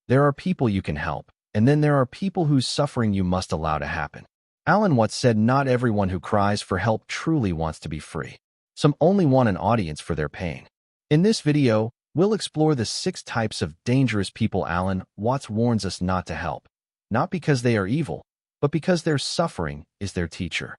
There are people you can help, and then there are people whose suffering you must allow to happen. Alan Watts said not everyone who cries for help truly wants to be free. Some only want an audience for their pain. In this video, we'll explore the 6 types of dangerous people Alan Watts warns us not to help. Not because they are evil, but because their suffering is their teacher.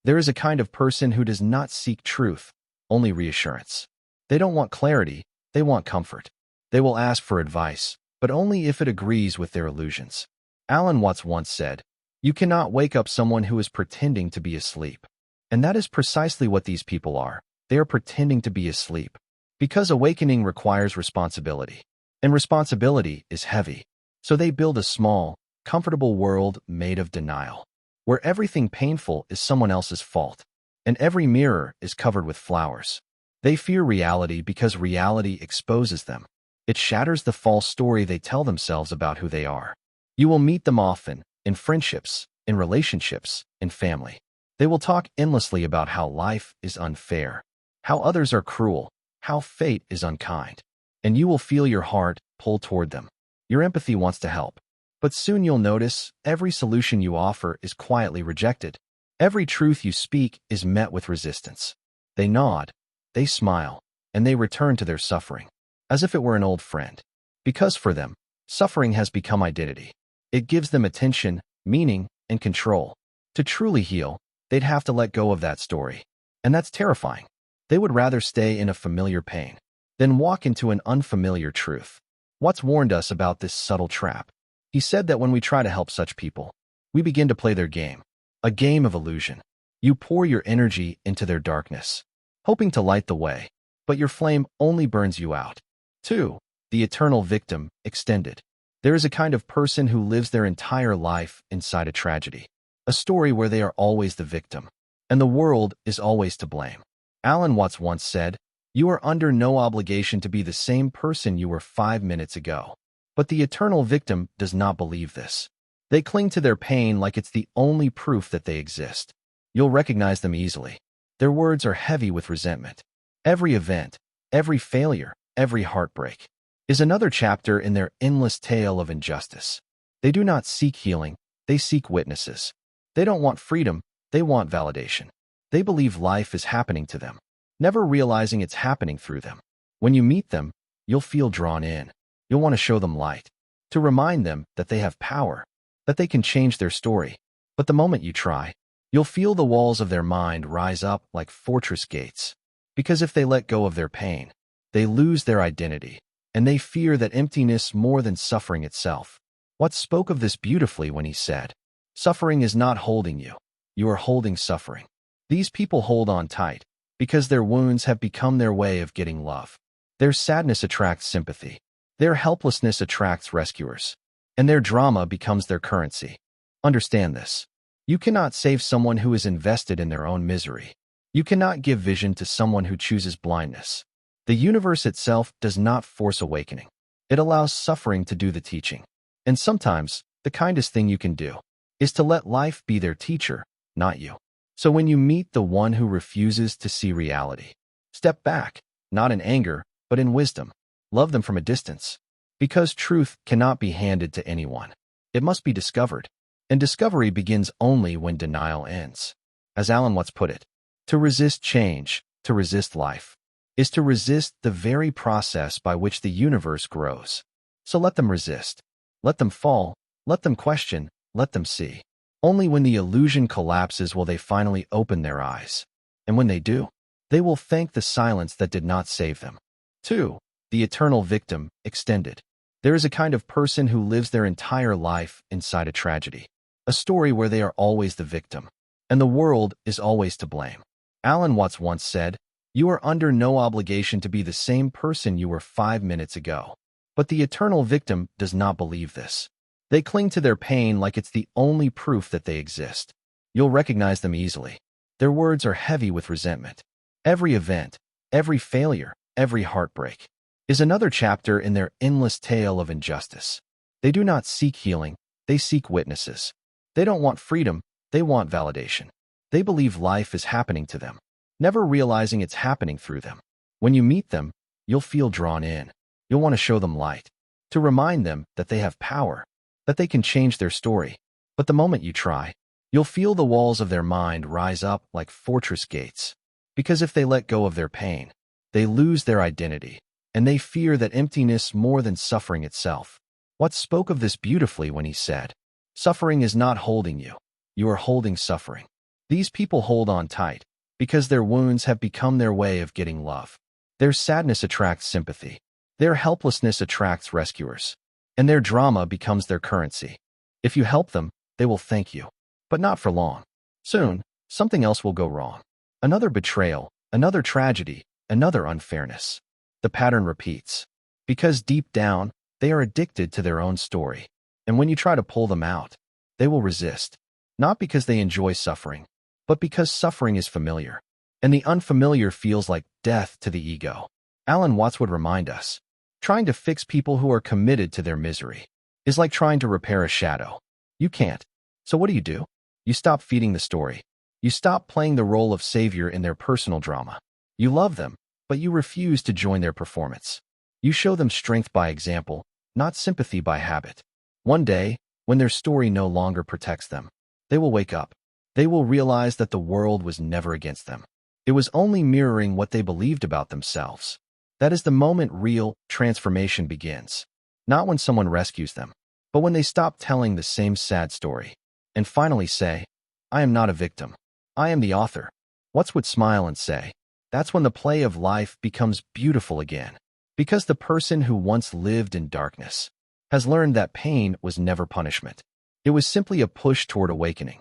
There is a kind of person who does not seek truth, only reassurance. They don't want clarity, they want comfort. They will ask for advice, but only if it agrees with their illusions. Alan Watts once said, "You cannot wake up someone who is pretending to be asleep." And that is precisely what these people are. They are pretending to be asleep. Because awakening requires responsibility. And responsibility is heavy. So they build a small, comfortable world made of denial, where everything painful is someone else's fault, and every mirror is covered with flowers. They fear reality because reality exposes them. It shatters the false story they tell themselves about who they are. You will meet them often, in friendships, in relationships, in family. They will talk endlessly about how life is unfair, how others are cruel, how fate is unkind. And you will feel your heart pull toward them. Your empathy wants to help. But soon you'll notice every solution you offer is quietly rejected. Every truth you speak is met with resistance. They nod, they smile, and they return to their suffering, as if it were an old friend. Because for them, suffering has become identity. It gives them attention, meaning, and control. To truly heal, they'd have to let go of that story. And that's terrifying. They would rather stay in a familiar pain than walk into an unfamiliar truth. Watts warned us about this subtle trap. He said that when we try to help such people, we begin to play their game, a game of illusion. You pour your energy into their darkness, hoping to light the way, but your flame only burns you out. 2. The eternal victim, extended. There is a kind of person who lives their entire life inside a tragedy, a story where they are always the victim, and the world is always to blame. Alan Watts once said, "You are under no obligation to be the same person you were 5 minutes ago." But the eternal victim does not believe this. They cling to their pain like it's the only proof that they exist. You'll recognize them easily. Their words are heavy with resentment. Every event, every failure, every heartbreak is another chapter in their endless tale of injustice. They do not seek healing, they seek witnesses. They don't want freedom, they want validation. They believe life is happening to them, never realizing it's happening through them. When you meet them, you'll feel drawn in. You'll want to show them light, to remind them that they have power, that they can change their story. But the moment you try, you'll feel the walls of their mind rise up like fortress gates. Because if they let go of their pain, they lose their identity, and they fear that emptiness more than suffering itself. Watts spoke of this beautifully when he said, "Suffering is not holding you. You are holding suffering." These people hold on tight because their wounds have become their way of getting love. Their sadness attracts sympathy. Their helplessness attracts rescuers, and their drama becomes their currency. Understand this. You cannot save someone who is invested in their own misery. You cannot give vision to someone who chooses blindness. The universe itself does not force awakening. It allows suffering to do the teaching. And sometimes, the kindest thing you can do is to let life be their teacher, not you. So when you meet the one who refuses to see reality, step back, not in anger, but in wisdom. Love them from a distance. Because truth cannot be handed to anyone. It must be discovered. And discovery begins only when denial ends. As Alan Watts put it, to resist change, to resist life, is to resist the very process by which the universe grows. So let them resist. Let them fall. Let them question. Let them see. Only when the illusion collapses will they finally open their eyes. And when they do, they will thank the silence that did not save them. 2. The eternal victim, extended. There is a kind of person who lives their entire life inside a tragedy, a story where they are always the victim, and the world is always to blame. Alan Watts once said, "You are under no obligation to be the same person you were 5 minutes ago." But the eternal victim does not believe this. They cling to their pain like it's the only proof that they exist. You'll recognize them easily. Their words are heavy with resentment. Every event, every failure, every heartbreak is another chapter in their endless tale of injustice. They do not seek healing, they seek witnesses. They don't want freedom, they want validation. They believe life is happening to them, never realizing it's happening through them. When you meet them, you'll feel drawn in. You'll want to show them light, to remind them that they have power, that they can change their story. But the moment you try, you'll feel the walls of their mind rise up like fortress gates. Because if they let go of their pain, they lose their identity, and they fear that emptiness more than suffering itself. Watts spoke of this beautifully when he said, "Suffering is not holding you. You are holding suffering." These people hold on tight because their wounds have become their way of getting love. Their sadness attracts sympathy. Their helplessness attracts rescuers. And their drama becomes their currency. If you help them, they will thank you. But not for long. Soon, something else will go wrong. Another betrayal, another tragedy, another unfairness. The pattern repeats. Because deep down, they are addicted to their own story. And when you try to pull them out, they will resist. Not because they enjoy suffering, but because suffering is familiar. And the unfamiliar feels like death to the ego. Alan Watts would remind us, trying to fix people who are committed to their misery is like trying to repair a shadow. You can't. So what do? You stop feeding the story. You stop playing the role of savior in their personal drama. You love them, but you refuse to join their performance. You show them strength by example, not sympathy by habit. One day, when their story no longer protects them, they will wake up. They will realize that the world was never against them. It was only mirroring what they believed about themselves. That is the moment real transformation begins. Not when someone rescues them, but when they stop telling the same sad story and finally say, "I am not a victim. I am the author." Watts would smile and say, that's when the play of life becomes beautiful again. Because the person who once lived in darkness has learned that pain was never punishment. It was simply a push toward awakening.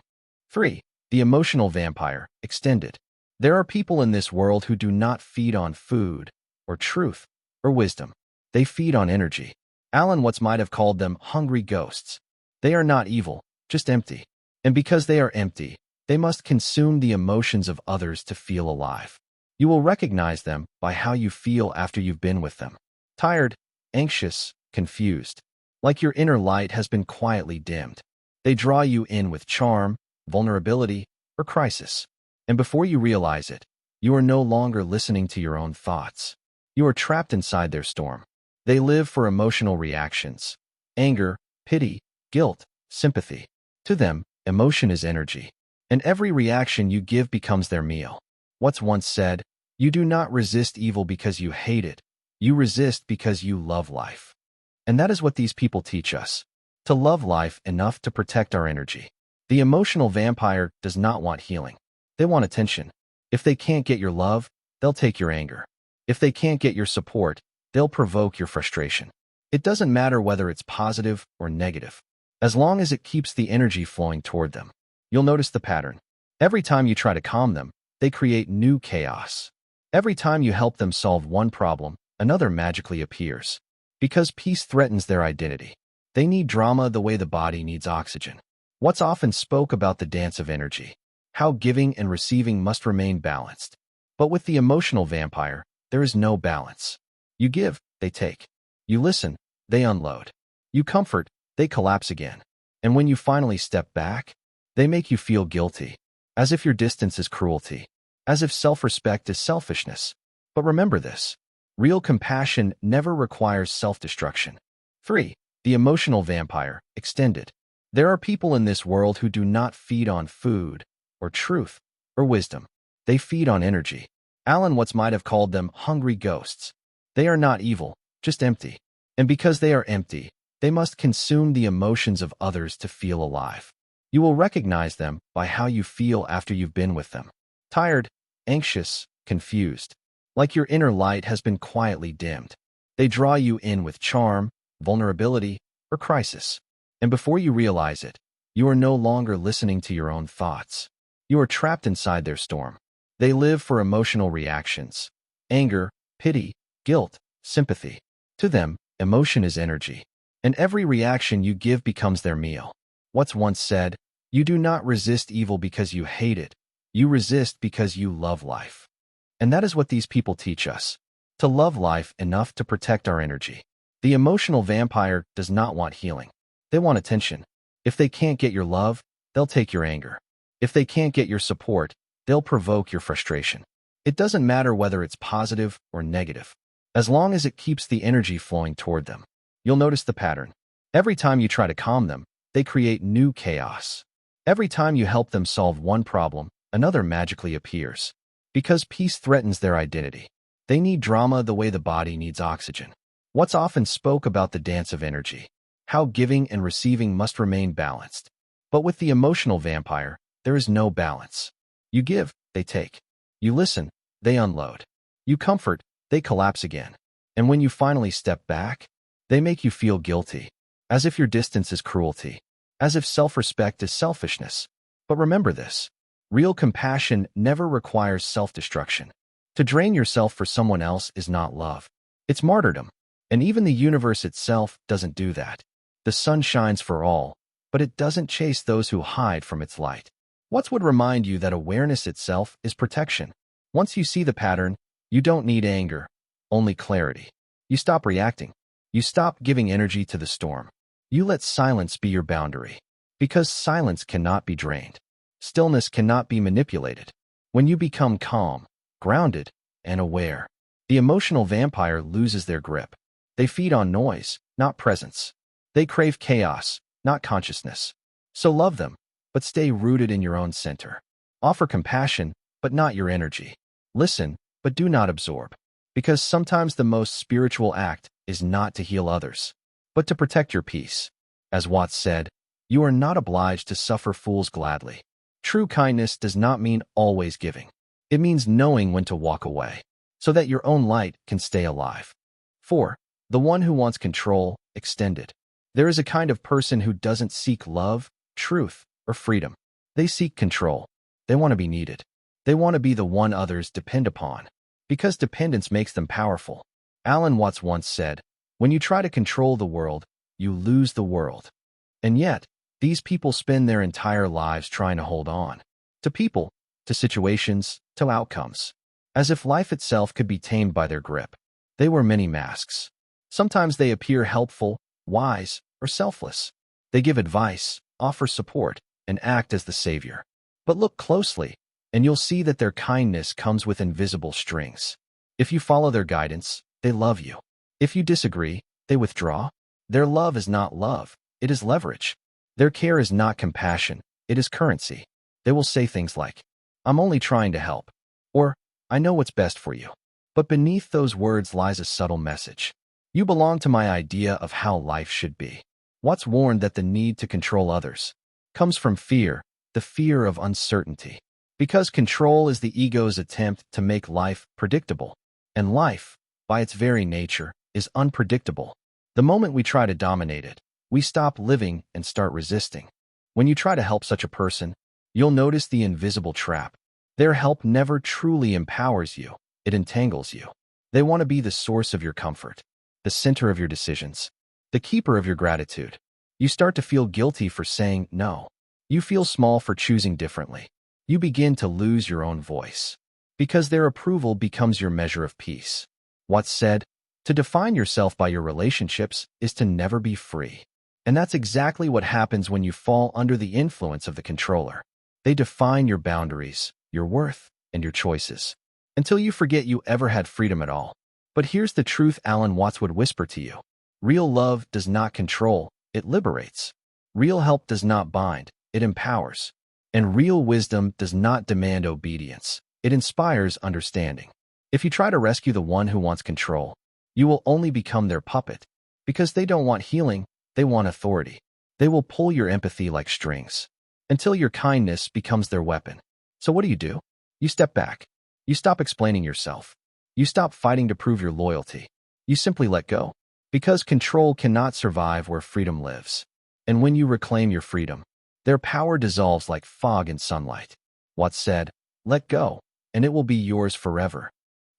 3. The emotional vampire, extended. There are people in this world who do not feed on food, or truth, or wisdom. They feed on energy. Alan Watts might have called them hungry ghosts. They are not evil, just empty. And because they are empty, they must consume the emotions of others to feel alive. You will recognize them by how you feel after you've been with them. Tired, anxious, confused. Like your inner light has been quietly dimmed. They draw you in with charm, vulnerability, or crisis. And before you realize it, you are no longer listening to your own thoughts. You are trapped inside their storm. They live for emotional reactions. Anger, pity, guilt, sympathy. To them, emotion is energy. And every reaction you give becomes their meal. Watts once said, "You do not resist evil because you hate it. You resist because you love life." And that is what these people teach us. To love life enough to protect our energy. The emotional vampire does not want healing. They want attention. If they can't get your love, they'll take your anger. If they can't get your support, they'll provoke your frustration. It doesn't matter whether it's positive or negative, as long as it keeps the energy flowing toward them. You'll notice the pattern. Every time you try to calm them, they create new chaos. Every time you help them solve one problem, another magically appears. Because peace threatens their identity. They need drama the way the body needs oxygen. Watts often spoke about the dance of energy, how giving and receiving must remain balanced. But with the emotional vampire, there is no balance. You give, they take. You listen, they unload. You comfort, they collapse again. And when you finally step back, they make you feel guilty, as if your distance is cruelty, as if self-respect is selfishness. But remember this, real compassion never requires self-destruction. 3. The emotional vampire, extended. There are people in this world who do not feed on food, or truth, or wisdom. They feed on energy. Alan Watts might have called them hungry ghosts. They are not evil, just empty. And because they are empty, they must consume the emotions of others to feel alive. You will recognize them by how you feel after you've been with them. Tired, anxious, confused. Like your inner light has been quietly dimmed. They draw you in with charm, vulnerability, or crisis. And before you realize it, you are no longer listening to your own thoughts. You are trapped inside their storm. They live for emotional reactions. Anger, pity, guilt, sympathy. To them, emotion is energy. And every reaction you give becomes their meal. Watts once said, "You do not resist evil because you hate it. You resist because you love life." And that is what these people teach us. To love life enough to protect our energy. The emotional vampire does not want healing. They want attention. If they can't get your love, they'll take your anger. If they can't get your support, they'll provoke your frustration. It doesn't matter whether it's positive or negative, as long as it keeps the energy flowing toward them. You'll notice the pattern. Every time you try to calm them, they create new chaos. Every time you help them solve one problem, another magically appears. Because peace threatens their identity. They need drama the way the body needs oxygen. What's often spoke about the dance of energy, how giving and receiving must remain balanced. But with the emotional vampire, there is no balance. You give, they take. You listen, they unload. You comfort, they collapse again. And when you finally step back, they make you feel guilty, as if your distance is cruelty, as if self-respect is selfishness. But remember this, real compassion never requires self-destruction. To drain yourself for someone else is not love. It's martyrdom. And even the universe itself doesn't do that. The sun shines for all, but it doesn't chase those who hide from its light. What would remind you that awareness itself is protection? Once you see the pattern, you don't need anger, only clarity. You stop reacting. You stop giving energy to the storm. You let silence be your boundary. Because silence cannot be drained. Stillness cannot be manipulated. When you become calm, grounded, and aware, the emotional vampire loses their grip. They feed on noise, not presence. They crave chaos, not consciousness. So love them, but stay rooted in your own center. Offer compassion, but not your energy. Listen, but do not absorb. Because sometimes the most spiritual act is not to heal others, but to protect your peace. As Watts said, you are not obliged to suffer fools gladly. True kindness does not mean always giving. It means knowing when to walk away, so that your own light can stay alive. 4. The one who wants control, extended. There is a kind of person who doesn't seek love, truth, or freedom. They seek control. They want to be needed. They want to be the one others depend upon. Because dependence makes them powerful. Alan Watts once said, when you try to control the world, you lose the world. And yet, these people spend their entire lives trying to hold on. To people, to situations, to outcomes. As if life itself could be tamed by their grip. They wear many masks. Sometimes they appear helpful, wise, or selfless. They give advice, offer support, and act as the savior. But look closely, and you'll see that their kindness comes with invisible strings. If you follow their guidance, they love you. If you disagree, they withdraw. Their love is not love, it is leverage. Their care is not compassion, it is currency. They will say things like, I'm only trying to help, or I know what's best for you. But beneath those words lies a subtle message. You belong to my idea of how life should be. Watts warned that the need to control others comes from fear, the fear of uncertainty. Because control is the ego's attempt to make life predictable. And life, by its very nature, is unpredictable. The moment we try to dominate it, we stop living and start resisting. When you try to help such a person, you'll notice the invisible trap. Their help never truly empowers you, it entangles you. They want to be the source of your comfort, the center of your decisions, the keeper of your gratitude. You start to feel guilty for saying no. You feel small for choosing differently. You begin to lose your own voice. Because their approval becomes your measure of peace. Watts said, to define yourself by your relationships is to never be free. And that's exactly what happens when you fall under the influence of the controller. They define your boundaries, your worth, and your choices, until you forget you ever had freedom at all. But here's the truth Alan Watts would whisper to you. Real love does not control, it liberates. Real help does not bind, it empowers. And real wisdom does not demand obedience, it inspires understanding. If you try to rescue the one who wants control, you will only become their puppet. Because they don't want healing, they want authority. They will pull your empathy like strings, until your kindness becomes their weapon. So what do? You step back. You stop explaining yourself. You stop fighting to prove your loyalty. You simply let go. Because control cannot survive where freedom lives. And when you reclaim your freedom, their power dissolves like fog in sunlight. Watts said, let go, and it will be yours forever.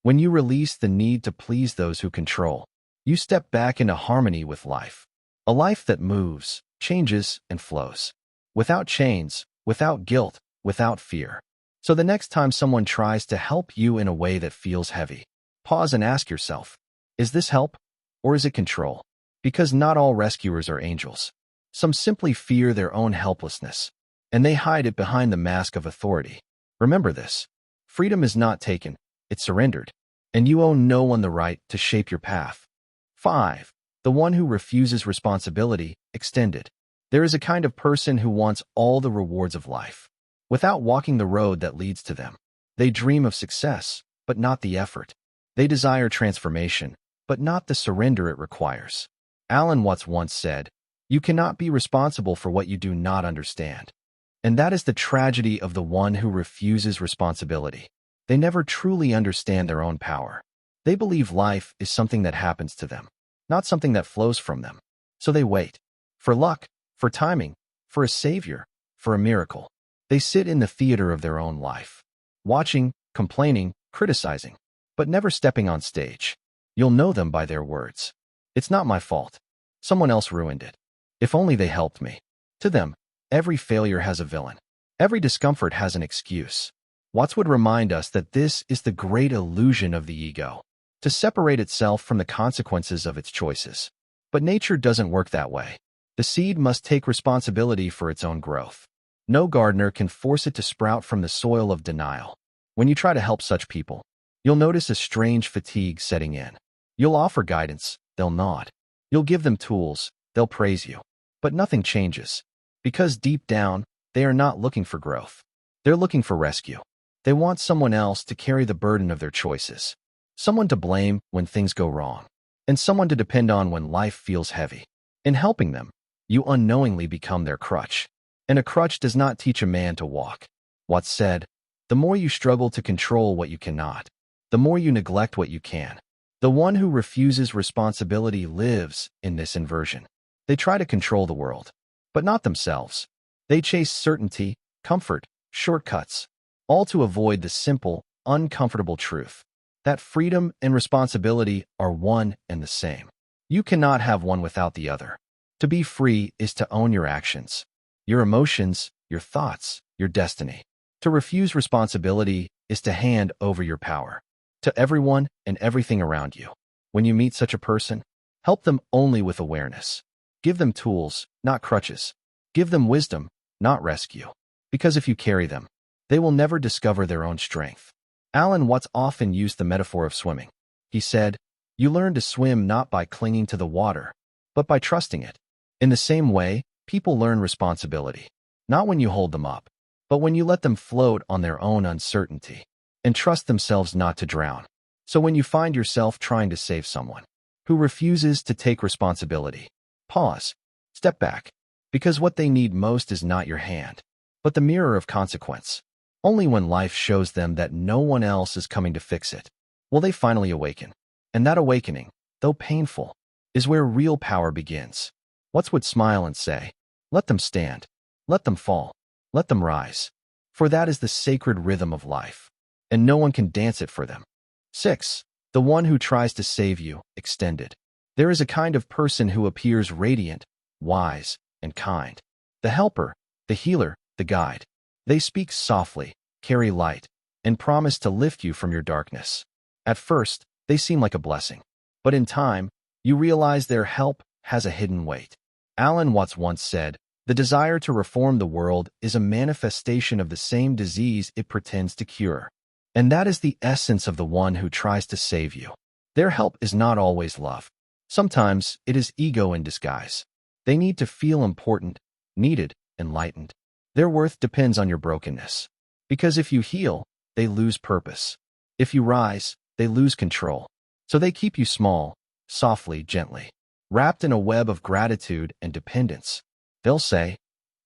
When you release the need to please those who control, you step back into harmony with life. A life that moves, changes, and flows. Without chains, without guilt, without fear. So the next time someone tries to help you in a way that feels heavy, pause and ask yourself, is this help, or is it control? Because not all rescuers are angels. Some simply fear their own helplessness, and they hide it behind the mask of authority. Remember this. Freedom is not taken, it's surrendered, and you owe no one the right to shape your path. 5. The one who refuses responsibility, extended. There is a kind of person who wants all the rewards of life, without walking the road that leads to them. They dream of success, but not the effort. They desire transformation, but not the surrender it requires. Alan Watts once said, "You cannot be responsible for what you do not understand." And that is the tragedy of the one who refuses responsibility. They never truly understand their own power. They believe life is something that happens to them, not something that flows from them. So they wait. For luck, for timing, for a savior, for a miracle. They sit in the theater of their own life, watching, complaining, criticizing, but never stepping on stage. You'll know them by their words. "It's not my fault. Someone else ruined it. If only they helped me." To them, every failure has a villain. Every discomfort has an excuse. Watts would remind us that this is the great illusion of the ego, to separate itself from the consequences of its choices. But nature doesn't work that way. The seed must take responsibility for its own growth. No gardener can force it to sprout from the soil of denial. When you try to help such people, you'll notice a strange fatigue setting in. You'll offer guidance, they'll nod. You'll give them tools, they'll praise you. But nothing changes. Because deep down, they are not looking for growth. They're looking for rescue. They want someone else to carry the burden of their choices. Someone to blame when things go wrong. And someone to depend on when life feels heavy. In helping them, you unknowingly become their crutch. And a crutch does not teach a man to walk. Watts said, "The more you struggle to control what you cannot, the more you neglect what you can." The one who refuses responsibility lives in this inversion. They try to control the world, but not themselves. They chase certainty, comfort, shortcuts, all to avoid the simple, uncomfortable truth that freedom and responsibility are one and the same. You cannot have one without the other. To be free is to own your actions, your emotions, your thoughts, your destiny. To refuse responsibility is to hand over your power to everyone and everything around you. When you meet such a person, help them only with awareness. Give them tools, not crutches. Give them wisdom, not rescue. Because if you carry them, they will never discover their own strength. Alan Watts often used the metaphor of swimming. He said, "You learn to swim not by clinging to the water, but by trusting it." In the same way, people learn responsibility, not when you hold them up, but when you let them float on their own uncertainty and trust themselves not to drown. So when you find yourself trying to save someone who refuses to take responsibility, pause, step back, because what they need most is not your hand, but the mirror of consequence. Only when life shows them that no one else is coming to fix it will they finally awaken. And that awakening, though painful, is where real power begins. Watts would smile and say, "Let them stand, let them fall, let them rise, for that is the sacred rhythm of life, and no one can dance it for them." 6. The one who tries to save you, extended. There is a kind of person who appears radiant, wise, and kind. The helper, the healer, the guide. They speak softly, carry light, and promise to lift you from your darkness. At first, they seem like a blessing. But in time, you realize their help has a hidden weight. Alan Watts once said, "The desire to reform the world is a manifestation of the same disease it pretends to cure." And that is the essence of the one who tries to save you. Their help is not always love. Sometimes it is ego in disguise. They need to feel important, needed, enlightened. Their worth depends on your brokenness. Because if you heal, they lose purpose. If you rise, they lose control. So they keep you small, softly, gently, wrapped in a web of gratitude and dependence. They'll say,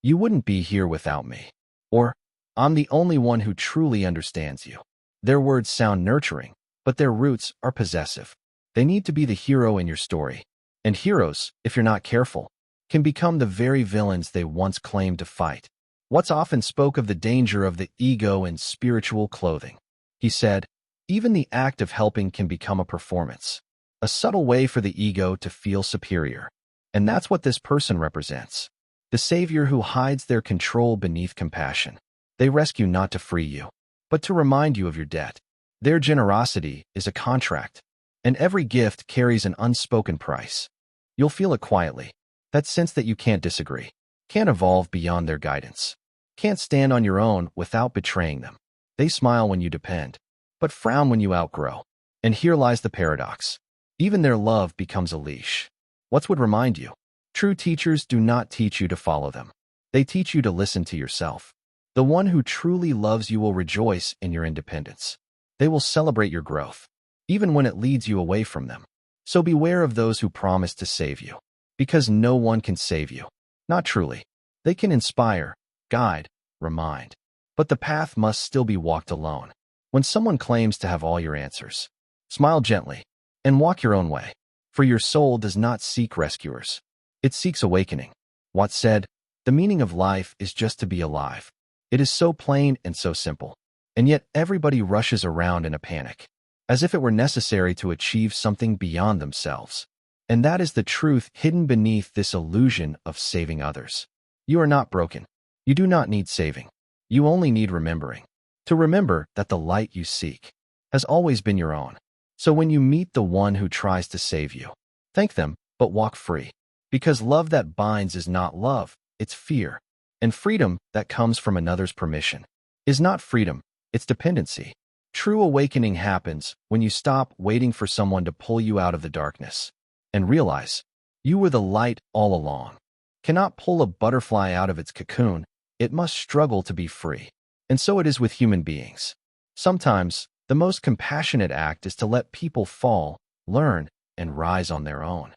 "You wouldn't be here without me." Or, "I'm the only one who truly understands you." Their words sound nurturing, but their roots are possessive. They need to be the hero in your story. And heroes, if you're not careful, can become the very villains they once claimed to fight. Watts often spoke of the danger of the ego in spiritual clothing. He said, "Even the act of helping can become a performance, a subtle way for the ego to feel superior." And that's what this person represents. The savior who hides their control beneath compassion. They rescue not to free you, but to remind you of your debt. Their generosity is a contract, and every gift carries an unspoken price. You'll feel it quietly, that sense that you can't disagree, can't evolve beyond their guidance, can't stand on your own without betraying them. They smile when you depend, but frown when you outgrow. And here lies the paradox. Even their love becomes a leash. What would remind you? True teachers do not teach you to follow them. They teach you to listen to yourself. The one who truly loves you will rejoice in your independence. They will celebrate your growth, even when it leads you away from them. So beware of those who promise to save you, because no one can save you. Not truly. They can inspire, guide, remind. But the path must still be walked alone. When someone claims to have all your answers, smile gently and walk your own way. For your soul does not seek rescuers. It seeks awakening. Watts said, "The meaning of life is just to be alive." It is so plain and so simple. And yet everybody rushes around in a panic, as if it were necessary to achieve something beyond themselves. And that is the truth hidden beneath this illusion of saving others. You are not broken. You do not need saving. You only need remembering. To remember that the light you seek has always been your own. So when you meet the one who tries to save you, thank them, but walk free. Because love that binds is not love, it's fear. And freedom that comes from another's permission is not freedom, it's dependency. True awakening happens when you stop waiting for someone to pull you out of the darkness and realize you were the light all along. Cannot pull a butterfly out of its cocoon, it must struggle to be free. And so it is with human beings. Sometimes, the most compassionate act is to let people fall, learn, and rise on their own.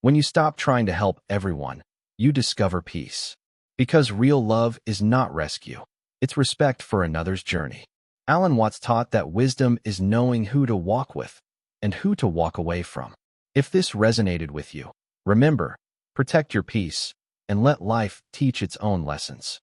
When you stop trying to help everyone, you discover peace. Because real love is not rescue, it's respect for another's journey. Alan Watts taught that wisdom is knowing who to walk with and who to walk away from. If this resonated with you, remember, protect your peace and let life teach its own lessons.